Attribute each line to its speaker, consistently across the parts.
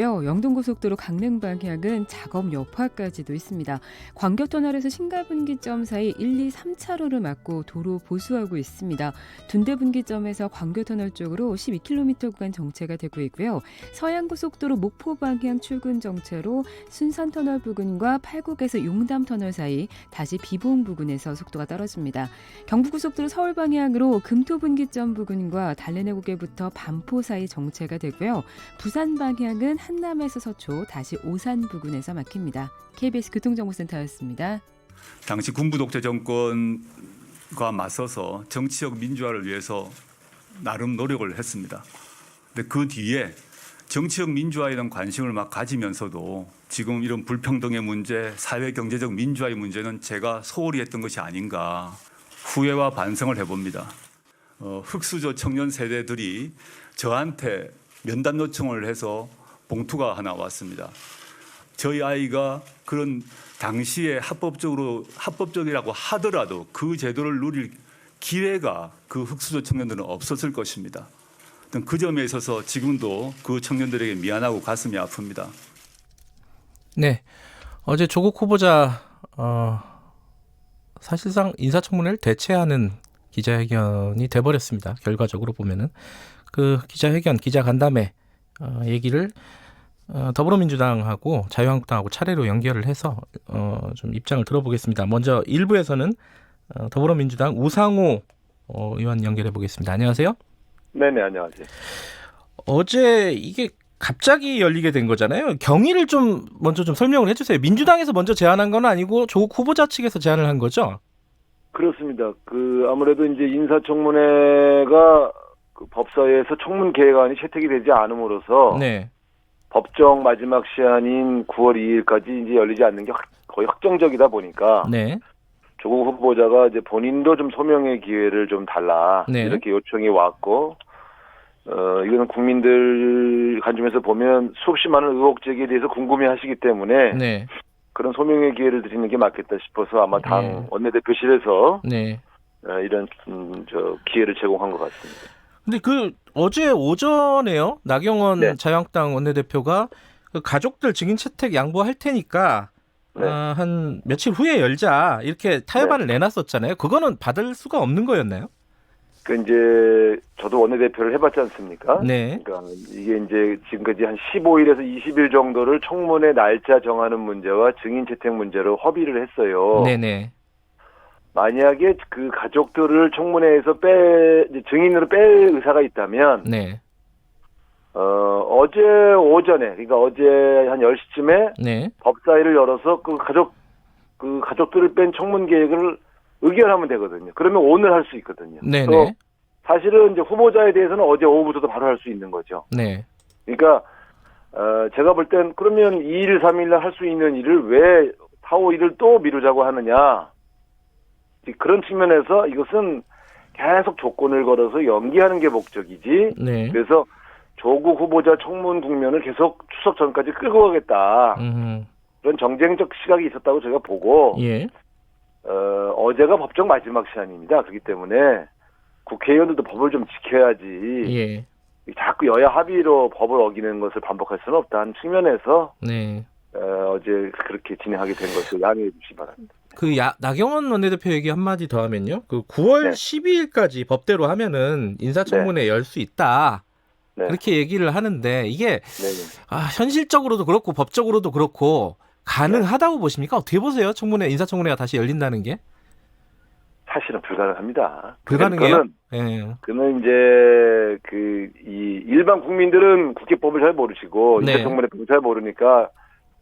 Speaker 1: 영동고속도로 강릉 방향은 작업 여파까지도 있습니다. 광교터널에서 신갈분기점 사이 1, 2, 3차로를 막고 도로 보수하고 있습니다. 둔대분기점에서 광교터널 쪽으로 12km 구간 정체가 되고 있고요. 서양고속도로 목포 방향 출근 정체로 순산터널 부근과 팔곡에서 용담터널 사이 다시 비봉 부근에서 속도가 떨어집니다. 경부고속도로 서울 방향으로 금토분기점 부근과 달래내고개부터 반포 사이 정체가 되고요. 부산 방향은 한남에서 서초 다시 오산 부근에서 막힙니다. KBS 교통정보센터였습니다.
Speaker 2: 당시 군부 독재 정권과 맞서서 정치적 민주화를 위해서 나름 노력을 했습니다. 근데 그 뒤에 정치적 민주화에 대한 관심을 막 가지면서도 지금 이런 불평등의 문제, 사회 경제적 민주화의 문제는 제가 소홀히 했던 것이 아닌가 후회와 반성을 해봅니다. 흑수저 청년 세대들이 저한테 면담 요청을 해서 봉투가 하나 왔습니다. 저희 아이가 그런 당시에 합법적이라고 하더라도 그 제도를 누릴 기회가 그 흑수저 청년들은 없었을 것입니다. 그 점에 있어서 지금도 그 청년들에게 미안하고 가슴이 아픕니다.
Speaker 3: 네, 어제 조국 후보자 사실상 인사청문회를 대체하는 기자회견이 돼버렸습니다. 결과적으로 보면은 그 기자회견, 기자간담회 얘기를 더불어민주당하고 자유한국당하고 차례로 연결을 해서 좀 입장을 들어보겠습니다. 먼저 1부에서는 더불어민주당 우상호 의원 연결해 보겠습니다. 안녕하세요.
Speaker 4: 네네, 안녕하세요.
Speaker 3: 어제 이게 갑자기 열리게 된 거잖아요. 경위를 좀 먼저 좀 설명을 해주세요. 민주당에서 먼저 제안한 건 아니고 조국 후보자 측에서 제안을 한 거죠?
Speaker 4: 그렇습니다. 아무래도 이제 인사청문회가 법사위에서 청문 계획안이 채택이 되지 않음으로써
Speaker 3: 네.
Speaker 4: 법정 마지막 시한인 9월 2일까지 이제 열리지 않는 게 거의 확정적이다 보니까
Speaker 3: 네.
Speaker 4: 조국 후보자가 이제 본인도 좀 소명의 기회를 좀 달라
Speaker 3: 네.
Speaker 4: 이렇게 요청이 왔고 이거는 국민들 관점에서 보면 수없이 많은 의혹 제기에 대해서 궁금해하시기 때문에
Speaker 3: 네.
Speaker 4: 그런 소명의 기회를 드리는 게 맞겠다 싶어서 아마 당
Speaker 3: 네.
Speaker 4: 원내대표실에서
Speaker 3: 네.
Speaker 4: 이런 기회를 제공한 것 같습니다.
Speaker 3: 근데 어제 오전에요. 나경원
Speaker 4: 네.
Speaker 3: 자유한국당 원내대표가 그 가족들 증인 채택 양보할 테니까
Speaker 4: 네.
Speaker 3: 한 며칠 후에 열자 이렇게 타협안을 내놨었잖아요. 그거는 받을 수가 없는 거였나요?
Speaker 4: 이제 저도 원내대표를 해봤지 않습니까?
Speaker 3: 네.
Speaker 4: 그러니까 이게 이제 지금까지 한 15일에서 20일 정도를 청문회 날짜 정하는 문제와 증인 채택 문제로 협의를 했어요.
Speaker 3: 네네.
Speaker 4: 만약에 그 가족들을 청문회에서 증인으로 뺄 의사가 있다면,
Speaker 3: 네.
Speaker 4: 어제 오전에, 그러니까 어제 한 10시쯤에
Speaker 3: 네.
Speaker 4: 법사위를 열어서 가족들을 뺀 청문 계획을 의결하면 되거든요. 그러면 오늘 할 수 있거든요.
Speaker 3: 네네.
Speaker 4: 또 사실은 이제 후보자에 대해서는 어제 오후부터도 바로 할 수 있는 거죠.
Speaker 3: 네.
Speaker 4: 그러니까 제가 볼 땐 그러면 2일, 3일 날 할 수 있는 일을 왜 4, 5일을 또 미루자고 하느냐. 그런 측면에서 이것은 계속 조건을 걸어서 연기하는 게 목적이지.
Speaker 3: 네.
Speaker 4: 그래서 조국 후보자 청문 국면을 계속 추석 전까지 끌고 가겠다. 그런 정쟁적 시각이 있었다고 제가 보고
Speaker 3: 예.
Speaker 4: 어제가 법정 마지막 시한입니다. 그렇기 때문에 국회의원들도 법을 좀 지켜야지.
Speaker 3: 예.
Speaker 4: 자꾸 여야 합의로 법을 어기는 것을 반복할 수는 없다는 측면에서
Speaker 3: 네.
Speaker 4: 어제 그렇게 진행하게 된 것을 양해해 주시기 바랍니다.
Speaker 3: 나경원 원내대표 얘기 한마디 더 하면요. 9월
Speaker 4: 네.
Speaker 3: 12일까지 법대로 하면은 인사청문회 열 수 있다.
Speaker 4: 네.
Speaker 3: 그렇게 얘기를 하는데 이게
Speaker 4: 네네.
Speaker 3: 현실적으로도 그렇고 법적으로도 그렇고 가능하다고 보십니까? 어떻게 보세요? 인사청문회가 다시 열린다는 게?
Speaker 4: 사실은 불가능합니다.
Speaker 3: 불가능해요? 예.
Speaker 4: 그는 이제 이 일반 국민들은 국회법을 잘 모르시고
Speaker 3: 네.
Speaker 4: 인사청문회법을 잘 모르니까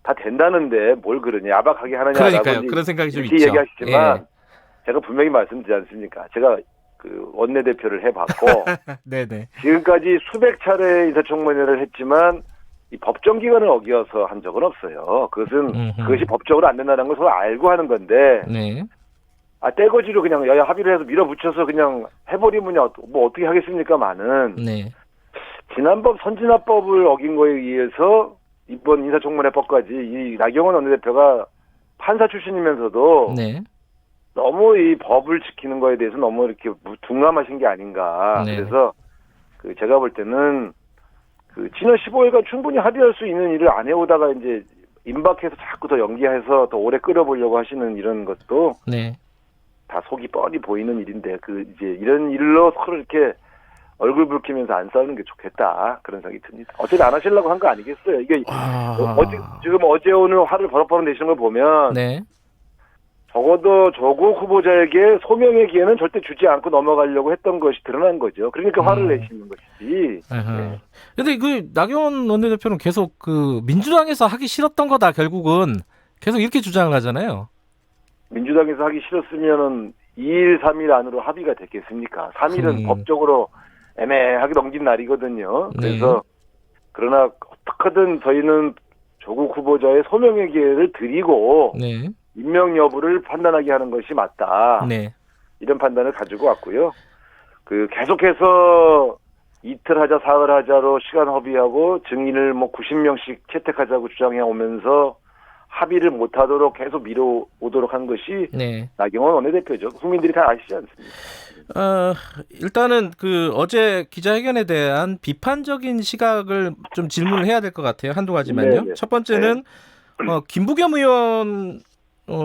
Speaker 4: 다 된다는데 뭘 그러냐 야박하게 하느냐라고
Speaker 3: 그러니까요. 그런 생각이 좀
Speaker 4: 이렇게
Speaker 3: 있죠.
Speaker 4: 얘기하시지만
Speaker 3: 예.
Speaker 4: 제가 분명히 말씀드리지 않습니까? 제가 원내대표를 해봤고
Speaker 3: 네네.
Speaker 4: 지금까지 수백 차례 인사청문회를 했지만 이 법정 기간을 어겨서 한 적은 없어요. 그것이 법적으로 안 된다는 걸 서로 알고 하는 건데
Speaker 3: 네.
Speaker 4: 떼거지로 그냥 여야 합의를 해서 밀어붙여서 그냥 해버리면 뭐 어떻게 하겠습니까만은
Speaker 3: 네.
Speaker 4: 지난번 선진화법을 어긴 거에 의해서 이번 인사청문회법까지 이 나경원 원내대표가 판사 출신이면서도
Speaker 3: 네.
Speaker 4: 너무 이 법을 지키는 거에 대해서 너무 이렇게 둔감하신 게 아닌가.
Speaker 3: 네.
Speaker 4: 그래서 제가 볼 때는 그 지난 15일간 충분히 합의할 수 있는 일을 안 해오다가 이제 임박해서 자꾸 더 연기해서 더 오래 끌어보려고 하시는 이런 것도
Speaker 3: 네.
Speaker 4: 다 속이 뻔히 보이는 일인데 그 이제 이런 일로 서로 이렇게 얼굴 붉히면서 안 싸우는 게 좋겠다 그런 생각이 듭니다. 어차피 안 하시려고 한 거 아니겠어요? 이게 지금 어제 오늘 화를 버럭버럭 내시는 걸 보면
Speaker 3: 네.
Speaker 4: 적어도 조국 후보자에게 소명의 기회는 절대 주지 않고 넘어가려고 했던 것이 드러난 거죠. 그러니까 화를 내시는 것이지. 네.
Speaker 3: 근데 그 나경원 원내대표는 계속 그 민주당에서 하기 싫었던 거다 결국은 계속 이렇게 주장을 하잖아요.
Speaker 4: 민주당에서 하기 싫었으면은 2일, 3일 안으로 합의가 됐겠습니까? 3일은 법적으로 애매하게 넘긴 날이거든요. 그래서 그러나 어떻게든 저희는 조국 후보자의 소명의 기회를 드리고
Speaker 3: 네.
Speaker 4: 임명 여부를 판단하게 하는 것이 맞다.
Speaker 3: 네.
Speaker 4: 이런 판단을 가지고 왔고요. 그 계속해서 이틀 하자, 사흘 하자로 시간 허비하고 증인을 뭐 90명씩 채택하자고 주장해 오면서 합의를 못하도록 계속 미뤄오도록 한 것이
Speaker 3: 네.
Speaker 4: 나경원 원내대표죠. 국민들이 다 아시지 않습니까?
Speaker 3: 일단은 그 어제 기자회견에 대한 비판적인 시각을 좀 질문을 해야 될 것 같아요. 한두 가지만요.
Speaker 4: 네네.
Speaker 3: 첫 번째는 김부겸 의원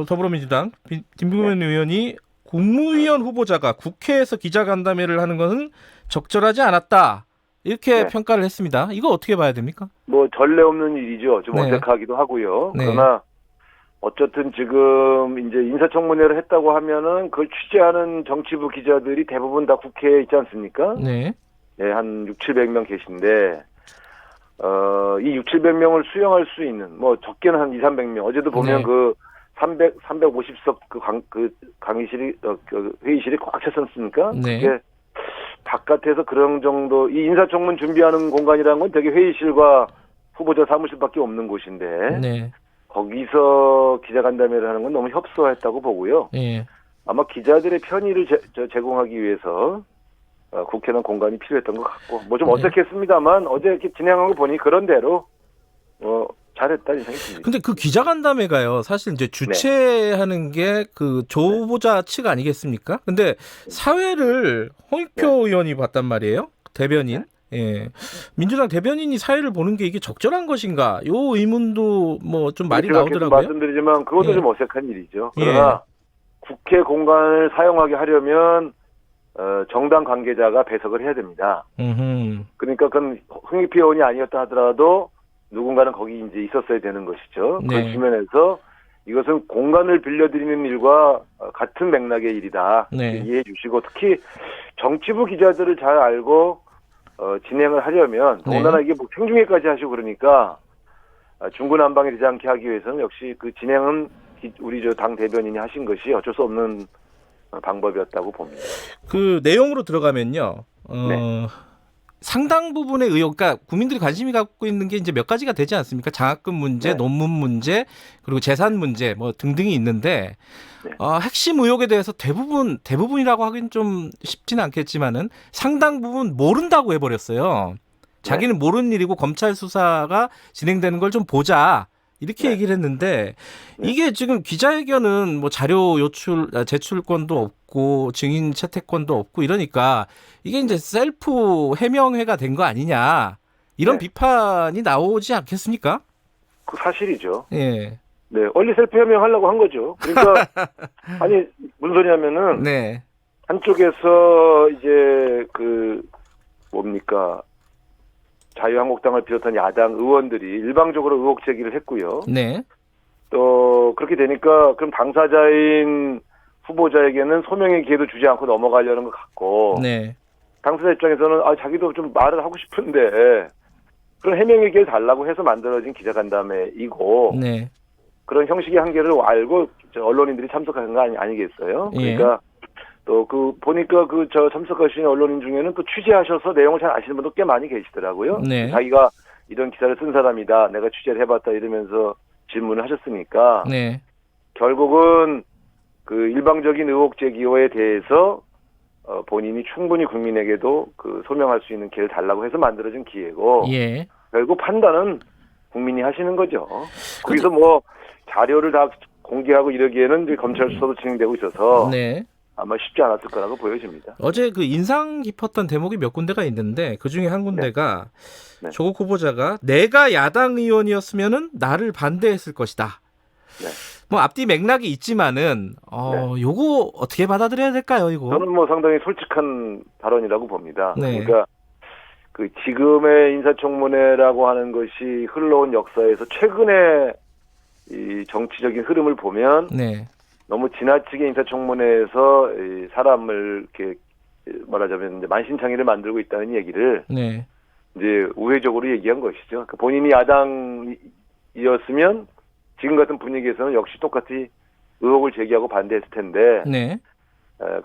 Speaker 3: 더불어민주당 김부겸 의원이 국무위원 후보자가 국회에서 기자간담회를 하는 것은 적절하지 않았다. 이렇게 평가를 했습니다. 이거 어떻게 봐야 됩니까?
Speaker 4: 뭐 전례 없는 일이죠. 좀
Speaker 3: 네.
Speaker 4: 어색하기도 하고요.
Speaker 3: 네.
Speaker 4: 그러나 어쨌든 지금 이제 인사청문회를 했다고 하면은 그걸 취재하는 정치부 기자들이 대부분 다 국회에 있지 않습니까?
Speaker 3: 네.
Speaker 4: 네, 한 6,700명 계신데 이 6,700명을 수용할 수 있는 뭐 적게는 한 2,300명. 어제도 보면
Speaker 3: 네.
Speaker 4: 그 350석 그 강의실이 그 회의실이 꽉 찼었으니까
Speaker 3: 네.
Speaker 4: 그게 바깥에서 그런 정도 이 인사청문 준비하는 공간이라는 건 되게 회의실과 후보자 사무실밖에 없는 곳인데
Speaker 3: 네.
Speaker 4: 거기서 기자간담회를 하는 건 너무 협소했다고 보고요.
Speaker 3: 네.
Speaker 4: 아마 기자들의 편의를 제공하기 위해서 국회는 공간이 필요했던 것 같고 뭐 좀 어색했습니다만 어제 이렇게 진행한 거 보니 그런 대로 잘했다 이 생각이 듭니다.
Speaker 3: 근데 그 기자간담회가요, 사실 이제 주최하는 게 그 조 후보자 측 아니겠습니까? 근데 사회를 홍익표 의원이 봤단 말이에요, 대변인. 예. 민주당 대변인이 사회를 보는 게 이게 적절한 것인가? 요 의문도 뭐 좀 말이 나오더라고요.
Speaker 4: 말씀드리지만 그것도 좀 어색한 일이죠. 그러나 국회 공간을 사용하게 하려면 정당 관계자가 배석을 해야 됩니다. 그러니까 그건 홍익표 의원이 아니었다 하더라도 누군가는 거기 이제 있었어야 되는 것이죠.
Speaker 3: 네.
Speaker 4: 그 측면에서 이것은 공간을 빌려드리는 일과 같은 맥락의 일이다.
Speaker 3: 네.
Speaker 4: 이해해 주시고 특히 정치부 기자들을 잘 알고 진행을 하려면 더군다나 이게 뭐 생중계까지 하시고 그러니까 중구난방이 되지 않게 하기 위해서는 역시 그 진행은 우리 저 당 대변인이 하신 것이 어쩔 수 없는 방법이었다고 봅니다.
Speaker 3: 그 내용으로 들어가면요.
Speaker 4: 네.
Speaker 3: 상당 부분의 의혹, 그러니까 국민들이 관심이 갖고 있는 게 이제 몇 가지가 되지 않습니까? 장학금 문제,
Speaker 4: 네.
Speaker 3: 논문 문제, 그리고 재산 문제, 뭐 등등이 있는데 핵심 의혹에 대해서 대부분이라고 하긴 좀 쉽지는 않겠지만은 상당 부분 모른다고 해버렸어요. 자기는 모르는 일이고 검찰 수사가 진행되는 걸 좀 보자. 이렇게 얘기를 했는데 이게 지금 기자회견은 뭐 자료 제출권도 없고 증인 채택권도 없고 이러니까 이게 이제 셀프 해명회가 된 거 아니냐 이런 비판이 나오지 않겠습니까?
Speaker 4: 그 사실이죠.
Speaker 3: 예.
Speaker 4: 네, 원리 셀프 해명하려고 한 거죠. 그러니까 아니 무슨 소리냐면은
Speaker 3: 네.
Speaker 4: 한쪽에서 이제 그 뭡니까 자유한국당을 비롯한 야당 의원들이 일방적으로 의혹 제기를 했고요.
Speaker 3: 네.
Speaker 4: 또 그렇게 되니까 그럼 당사자인 후보자에게는 소명의 기회도 주지 않고 넘어가려는 것 같고
Speaker 3: 네.
Speaker 4: 당사자 입장에서는 자기도 좀 말을 하고 싶은데 그런 해명의 기회를 달라고 해서 만들어진 기자간담회이고
Speaker 3: 네.
Speaker 4: 그런 형식의 한계를 알고 언론인들이 참석하는 거 아니겠어요? 그러니까 또 보니까 참석하신 언론인 중에는 또 취재하셔서 내용을 잘 아시는 분도 꽤 많이 계시더라고요.
Speaker 3: 네.
Speaker 4: 자기가 이런 기사를 쓴 사람이다. 내가 취재를 해봤다 이러면서 질문을 하셨으니까
Speaker 3: 네.
Speaker 4: 결국은 그 일방적인 의혹 제기에 대해서 본인이 충분히 국민에게도 그 소명할 수 있는 기회를 달라고 해서 만들어진 기회고
Speaker 3: 예.
Speaker 4: 결국 판단은 국민이 하시는 거죠. 거기서 뭐 자료를 다 공개하고 이러기에는 이제 검찰 수사도 진행되고 있어서
Speaker 3: 네.
Speaker 4: 아마 쉽지 않았을 거라고 보여집니다.
Speaker 3: 어제 그 인상 깊었던 대목이 몇 군데가 있는데 그 중에 한 군데가
Speaker 4: 네.
Speaker 3: 조국 후보자가 내가 야당 의원이었으면은 나를 반대했을 것이다.
Speaker 4: 네.
Speaker 3: 뭐 앞뒤 맥락이 있지만은 요거 어떻게 받아들여야 될까요, 이거?
Speaker 4: 저는 뭐 상당히 솔직한 발언이라고 봅니다.
Speaker 3: 네.
Speaker 4: 그러니까 그 지금의 인사청문회라고 하는 것이 흘러온 역사에서 최근의 이 정치적인 흐름을 보면
Speaker 3: 네.
Speaker 4: 너무 지나치게 인사청문회에서 이 사람을 이렇게 말하자면 이제 만신창이를 만들고 있다는 얘기를
Speaker 3: 네.
Speaker 4: 이제 우회적으로 얘기한 것이죠. 그러니까 본인이 야당이었으면 지금 같은 분위기에서는 역시 똑같이 의혹을 제기하고 반대했을 텐데
Speaker 3: 네.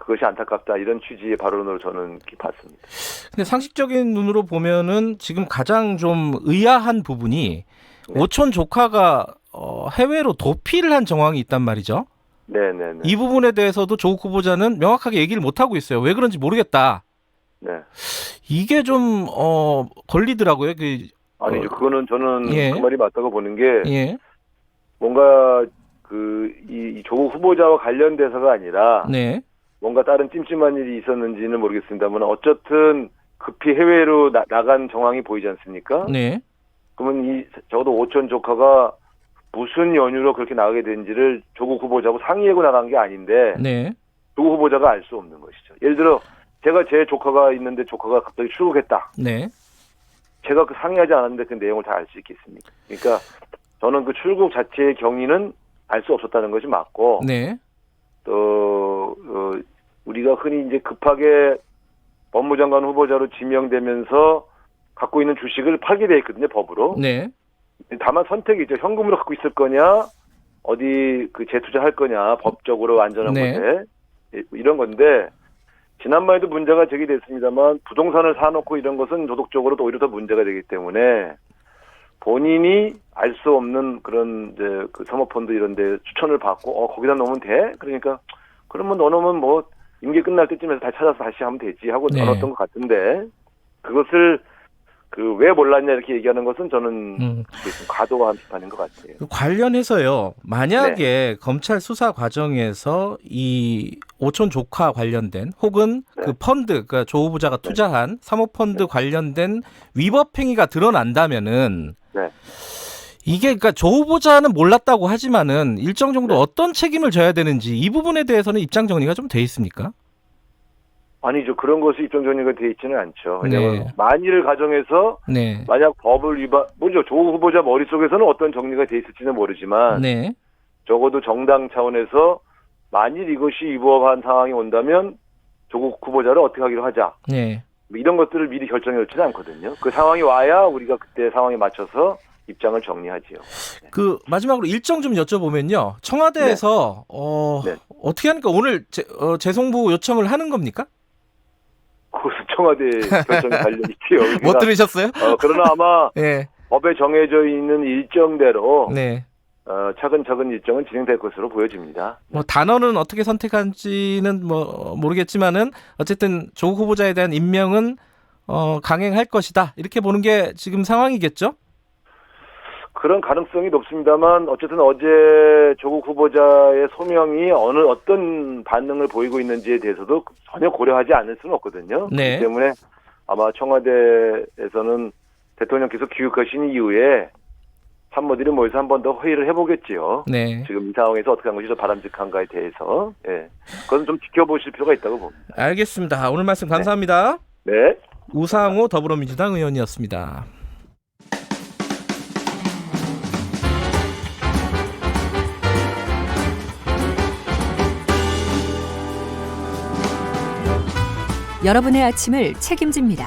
Speaker 4: 그것이 안타깝다 이런 취지의 발언으로 저는 이렇게 봤습니다.
Speaker 3: 근데 상식적인 눈으로 보면은 지금 가장 좀 의아한 부분이
Speaker 4: 네.
Speaker 3: 오촌 조카가 해외로 도피를 한 정황이 있단 말이죠.
Speaker 4: 네네네.
Speaker 3: 이 부분에 대해서도 조국 후보자는 명확하게 얘기를 못 하고 있어요. 왜 그런지 모르겠다.
Speaker 4: 네.
Speaker 3: 이게 좀 걸리더라고요.
Speaker 4: 아니죠. 그거는 저는
Speaker 3: 예.
Speaker 4: 그 말이 맞다고 보는 게
Speaker 3: 예.
Speaker 4: 뭔가 이 조국 후보자와 관련돼서가 아니라
Speaker 3: 네.
Speaker 4: 뭔가 다른 찜찜한 일이 있었는지는 모르겠습니다만 어쨌든 급히 해외로 나간 정황이 보이지 않습니까?
Speaker 3: 네.
Speaker 4: 그러면 적어도 오촌 조카가 무슨 연유로 그렇게 나가게 된지를 조국 후보자하고 상의하고 나간 게 아닌데
Speaker 3: 네.
Speaker 4: 조국 후보자가 알 수 없는 것이죠. 예를 들어 제가 제 조카가 있는데 조카가 갑자기 출국했다.
Speaker 3: 네.
Speaker 4: 제가 그 상의하지 않았는데 그 내용을 다 알 수 있겠습니까? 그러니까 저는 그 출국 자체의 경위는 알 수 없었다는 것이 맞고
Speaker 3: 네.
Speaker 4: 또 우리가 흔히 이제 급하게 법무장관 후보자로 지명되면서 갖고 있는 주식을 팔게 돼 있거든요, 법으로.
Speaker 3: 네.
Speaker 4: 다만 선택이죠. 현금으로 갖고 있을 거냐, 어디 그 재투자할 거냐, 법적으로 안전한
Speaker 3: 네.
Speaker 4: 곳에 이런 건데 지난번에도 문제가 제기됐습니다만 부동산을 사놓고 이런 것은 도덕적으로 또 오히려 더 문제가 되기 때문에 본인이 알 수 없는 그런 이제 그 사모펀드 이런데 추천을 받고 거기다 넣으면 돼? 그러니까 그러면 넣어놓으면 뭐 임기 끝날 때쯤에서 다시 찾아서 다시 하면 되지 하고
Speaker 3: 네.
Speaker 4: 넣었던 것 같은데 그것을 왜 몰랐냐 이렇게 얘기하는 것은 저는 좀 과도한 비판인 것 같아요.
Speaker 3: 관련해서요. 만약에 검찰 수사 과정에서 이 오촌 조카 관련된 혹은
Speaker 4: 네.
Speaker 3: 그 펀드, 그러니까 조 후보자가 투자한 사모펀드 관련된 위법 행위가 드러난다면은
Speaker 4: 네.
Speaker 3: 이게 그러니까 조 후보자는 몰랐다고 하지만은 일정 정도
Speaker 4: 네.
Speaker 3: 어떤 책임을 져야 되는지 이 부분에 대해서는 입장 정리가 좀 돼 있습니까?
Speaker 4: 아니죠. 그런 것이 입장 정리가 돼 있지는 않죠. 왜냐하면
Speaker 3: 네.
Speaker 4: 만일을 가정해서
Speaker 3: 네.
Speaker 4: 만약 법을 뭐죠? 조 후보자 머릿속에서는 어떤 정리가 돼 있을지는 모르지만
Speaker 3: 네.
Speaker 4: 적어도 정당 차원에서 만일 이것이 위법한 상황이 온다면 조국 후보자를 어떻게 하기로 하자.
Speaker 3: 네.
Speaker 4: 뭐 이런 것들을 미리 결정해 놓지는 않거든요. 그 상황이 와야 우리가 그때 상황에 맞춰서 입장을 정리하지요.
Speaker 3: 그 마지막으로 일정 좀 여쭤보면요. 청와대에서
Speaker 4: 네.
Speaker 3: 어떻게 하니까 오늘 재송부 요청을 하는 겁니까?
Speaker 4: 그것은 청와대 결정에 달려있지요.
Speaker 3: 못 들으셨어요?
Speaker 4: 그러나 아마
Speaker 3: 네.
Speaker 4: 법에 정해져 있는 일정대로
Speaker 3: 네.
Speaker 4: 차근차근 일정은 진행될 것으로 보여집니다.
Speaker 3: 뭐 단어는 어떻게 선택할지는 모르겠지만은 어쨌든 조국 후보자에 대한 임명은 강행할 것이다. 이렇게 보는 게 지금 상황이겠죠?
Speaker 4: 그런 가능성이 높습니다만 어쨌든 어제 조국 후보자의 소명이 어떤 반응을 보이고 있는지에 대해서도 전혀 고려하지 않을 수는 없거든요.
Speaker 3: 네.
Speaker 4: 그렇기 때문에 아마 청와대에서는 대통령께서 귀국하신 이후에 참모들이 모여서 한 번 더 회의를 해보겠지요.
Speaker 3: 네.
Speaker 4: 지금 이 상황에서 어떻게 하는 것이 더 바람직한가에 대해서. 예. 그것은 좀 지켜보실 필요가 있다고 봅니다.
Speaker 3: 알겠습니다. 오늘 말씀 감사합니다.
Speaker 4: 네.
Speaker 3: 우상호 더불어민주당 의원이었습니다.
Speaker 5: 여러분의 아침을 책임집니다.